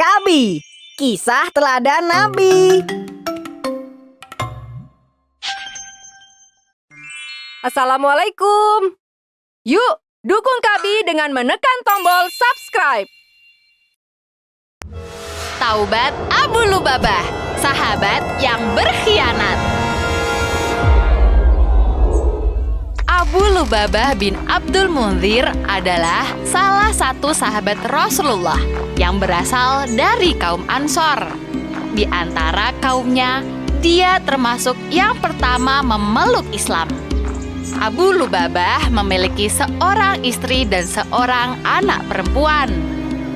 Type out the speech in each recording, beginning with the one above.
Kabi, kisah teladan Nabi. Assalamualaikum. Yuk, dukung Kabi dengan menekan tombol subscribe. Taubat Abu Lubabah, sahabat yang berkhianat. Abu Lubabah bin Abdul Munzir adalah salah satu sahabat Rasulullah yang berasal dari kaum Ansor. Di antara kaumnya, dia termasuk yang pertama memeluk Islam. Abu Lubabah memiliki seorang istri dan seorang anak perempuan.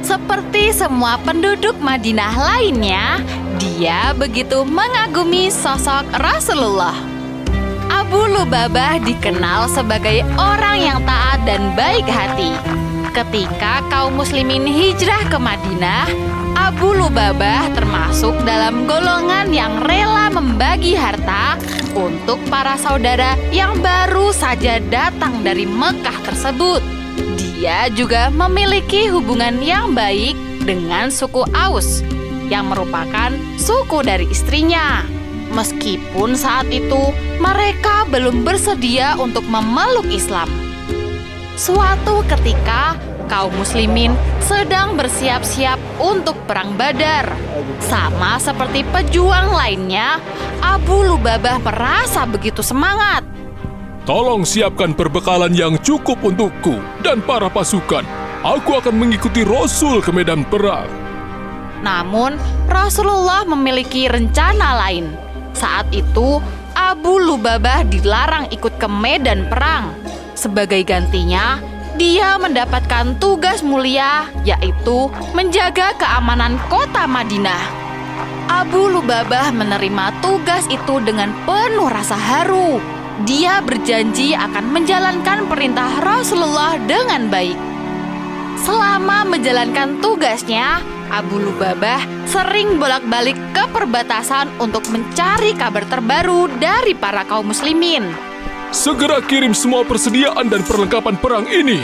Seperti semua penduduk Madinah lainnya, dia begitu mengagumi sosok Rasulullah. Abu Lubabah dikenal sebagai orang yang taat dan baik hati. Ketika kaum muslimin hijrah ke Madinah, Abu Lubabah termasuk dalam golongan yang rela membagi harta untuk para saudara yang baru saja datang dari Mekah tersebut. Dia juga memiliki hubungan yang baik dengan suku Aus, yang merupakan suku dari istrinya. Meskipun saat itu mereka belum bersedia untuk memeluk Islam. Suatu ketika, kaum muslimin sedang bersiap-siap untuk perang Badar. Sama seperti pejuang lainnya, Abu Lubabah merasa begitu semangat. Tolong siapkan perbekalan yang cukup untukku dan para pasukan. Aku akan mengikuti Rasul ke medan perang. Namun, Rasulullah memiliki rencana lain. Saat itu, Abu Lubabah dilarang ikut ke medan perang. Sebagai gantinya, dia mendapatkan tugas mulia, yaitu menjaga keamanan kota Madinah. Abu Lubabah menerima tugas itu dengan penuh rasa haru. Dia berjanji akan menjalankan perintah Rasulullah dengan baik. Selama menjalankan tugasnya, Abu Lubabah sering bolak-balik ke perbatasan untuk mencari kabar terbaru dari para kaum muslimin. Segera kirim semua persediaan dan perlengkapan perang ini.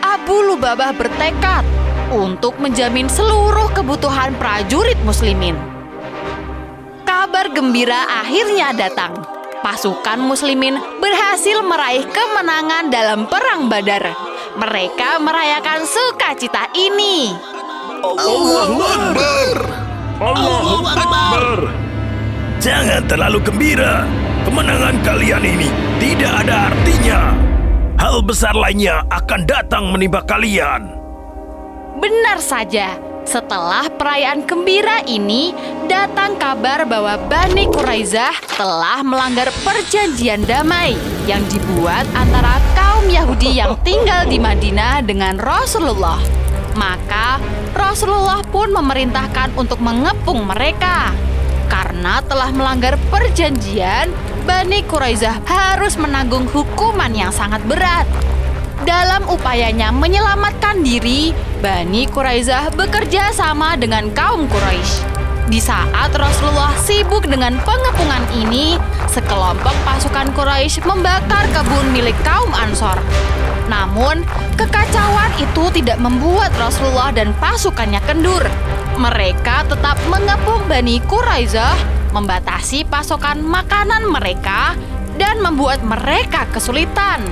Abu Lubabah bertekad untuk menjamin seluruh kebutuhan prajurit muslimin. Kabar gembira akhirnya datang. Pasukan muslimin berhasil meraih kemenangan dalam perang Badar. Mereka merayakan sukacita ini. Allahu Akbar! Allahu Akbar! Jangan terlalu gembira. Kemenangan kalian ini tidak ada artinya. Hal besar lainnya akan datang menimpa kalian. Benar saja. Setelah perayaan gembira ini, datang kabar bahwa Bani Quraisyah telah melanggar perjanjian damai yang dibuat antara kaum Yahudi yang tinggal di Madinah dengan Rasulullah. Maka, Rasulullah pun memerintahkan untuk mengepung mereka. Karena telah melanggar perjanjian, Bani Quraisyah harus menanggung hukuman yang sangat berat. Dalam upayanya menyelamatkan diri, Bani Quraisyah bekerja sama dengan kaum Quraisy. Di saat Rasulullah sibuk dengan pengepungan ini, sekelompok pasukan Quraisy membakar kebun milik kaum Ansor. Namun, kekacauan itu tidak membuat Rasulullah dan pasukannya kendur. Mereka tetap mengepung Bani Quraisyah, membatasi pasokan makanan mereka, dan membuat mereka kesulitan.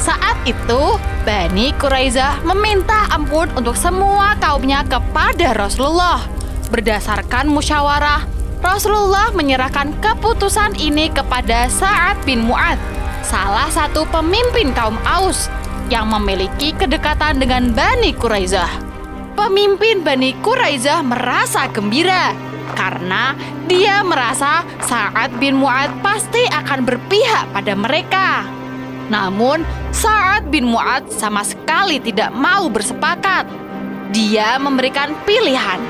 Saat itu, Bani Quraisyah meminta ampun untuk semua kaumnya kepada Rasulullah. Berdasarkan musyawarah, Rasulullah menyerahkan keputusan ini kepada Sa'ad bin Mu'adz, salah satu pemimpin kaum Aus yang memiliki kedekatan dengan Bani Quraisyah. Pemimpin Bani Quraisyah merasa gembira karena dia merasa Sa'ad bin Mu'adz pasti akan berpihak pada mereka. Namun, Sa'ad bin Mu'adz sama sekali tidak mau bersepakat. Dia memberikan pilihan,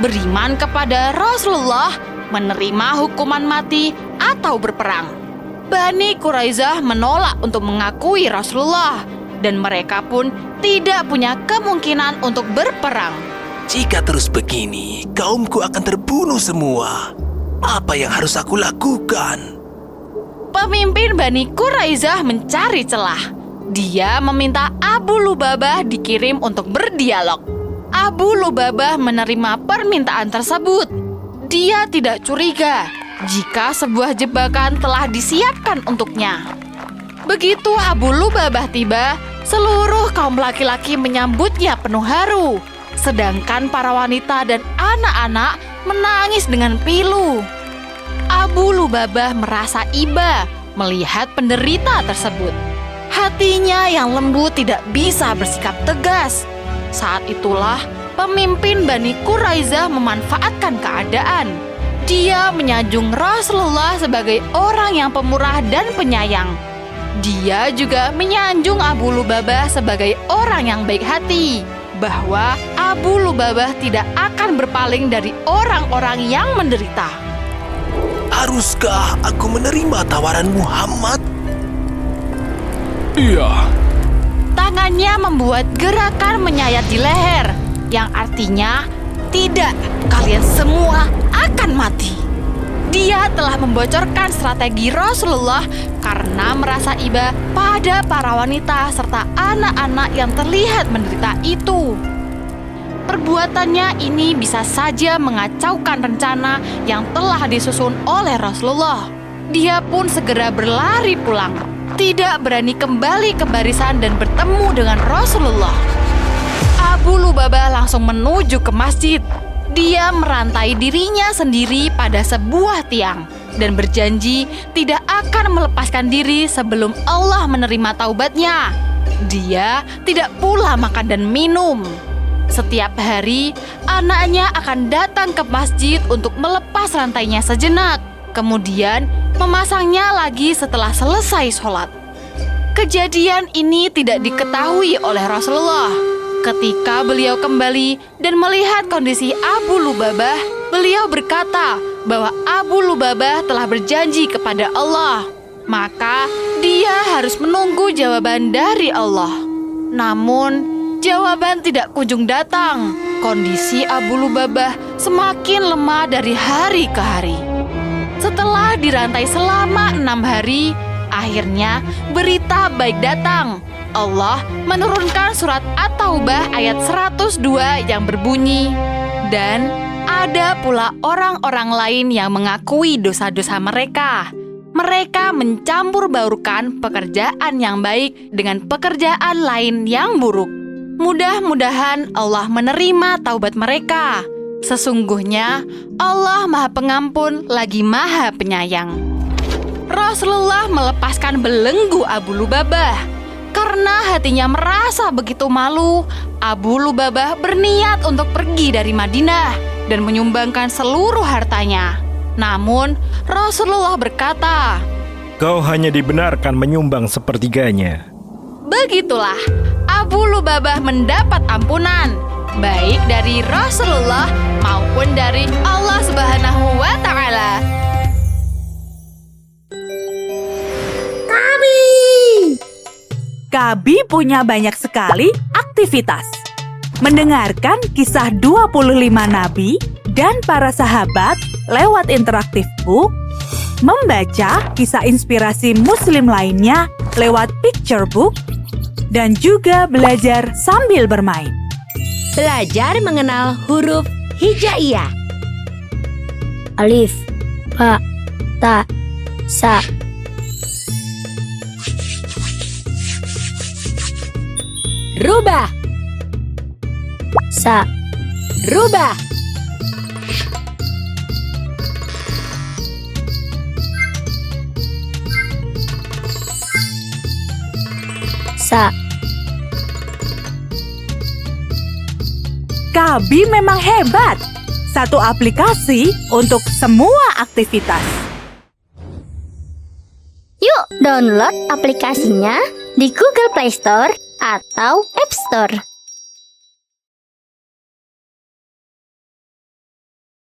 beriman kepada Rasulullah, menerima hukuman mati, atau berperang. Bani Quraisyah menolak untuk mengakui Rasulullah, dan mereka pun tidak punya kemungkinan untuk berperang. Jika terus begini, kaumku akan terbunuh semua. Apa yang harus aku lakukan? Pemimpin Bani Quraisyah mencari celah. Dia meminta Abu Lubabah dikirim untuk berdialog. Abu Lubabah menerima permintaan tersebut. Dia tidak curiga jika sebuah jebakan telah disiapkan untuknya. Begitu Abu Lubabah tiba, seluruh kaum laki-laki menyambutnya penuh haru, sedangkan para wanita dan anak-anak menangis dengan pilu. Abu Lubabah merasa iba melihat penderita tersebut. Hatinya yang lembut tidak bisa bersikap tegas. Saat itulah pemimpin Bani Quraizah memanfaatkan keadaan. Dia menyanjung Rasulullah sebagai orang yang pemurah dan penyayang. Dia juga menyanjung Abu Lubabah sebagai orang yang baik hati, bahwa Abu Lubabah tidak akan berpaling dari orang-orang yang menderita. Haruskah aku menerima tawaran Muhammad? Iya. Tangannya membuat gerakan menyayat di leher, yang artinya, tidak, kalian semua akan mati. Dia telah membocorkan strategi Rasulullah karena merasa iba pada para wanita serta anak-anak yang terlihat menderita itu. Perbuatannya ini bisa saja mengacaukan rencana yang telah disusun oleh Rasulullah. Dia pun segera berlari pulang, tidak berani kembali ke barisan dan bertemu dengan Rasulullah. Abu Lubabah langsung menuju ke masjid. Dia merantai dirinya sendiri pada sebuah tiang dan berjanji tidak akan melepaskan diri sebelum Allah menerima taubatnya. Dia tidak pula makan dan minum. Setiap hari, anaknya akan datang ke masjid untuk melepas rantainya sejenak, kemudian memasangnya lagi setelah selesai sholat. Kejadian ini tidak diketahui oleh Rasulullah. Ketika beliau kembali dan melihat kondisi Abu Lubabah, beliau berkata bahwa Abu Lubabah telah berjanji kepada Allah. Maka dia harus menunggu jawaban dari Allah. Namun, jawaban tidak kunjung datang. Kondisi Abu Lubabah semakin lemah dari hari ke hari. Setelah dirantai selama 6 hari, akhirnya berita baik datang. Allah menurunkan surat At-Taubah ayat 102 yang berbunyi, "Dan ada pula orang-orang lain yang mengakui dosa-dosa mereka. Mereka mencampur baurkan pekerjaan yang baik dengan pekerjaan lain yang buruk. Mudah-mudahan Allah menerima taubat mereka. Sesungguhnya Allah Maha Pengampun lagi Maha Penyayang." Rasulullah melepaskan belenggu Abu Lubabah. Karena hatinya merasa begitu malu, Abu Lubabah berniat untuk pergi dari Madinah dan menyumbangkan seluruh hartanya. Namun, Rasulullah berkata, "Kau hanya dibenarkan menyumbang sepertiganya." Begitulah, Abu Lubabah mendapat ampunan, baik dari Rasulullah maupun dari Allah Subhanahu wa Ta'ala. Kabi punya banyak sekali aktivitas. Mendengarkan kisah 25 nabi dan para sahabat lewat interaktif book, membaca kisah inspirasi muslim lainnya lewat picture book, dan juga belajar sambil bermain. Belajar mengenal huruf hijaiyah. Alif, ba, ta, sa. Rubah, Sa, rubah. sa. Kabi memang hebat. Satu aplikasi untuk semua aktivitas. Yuk download aplikasinya di Google Play Store atau App Store.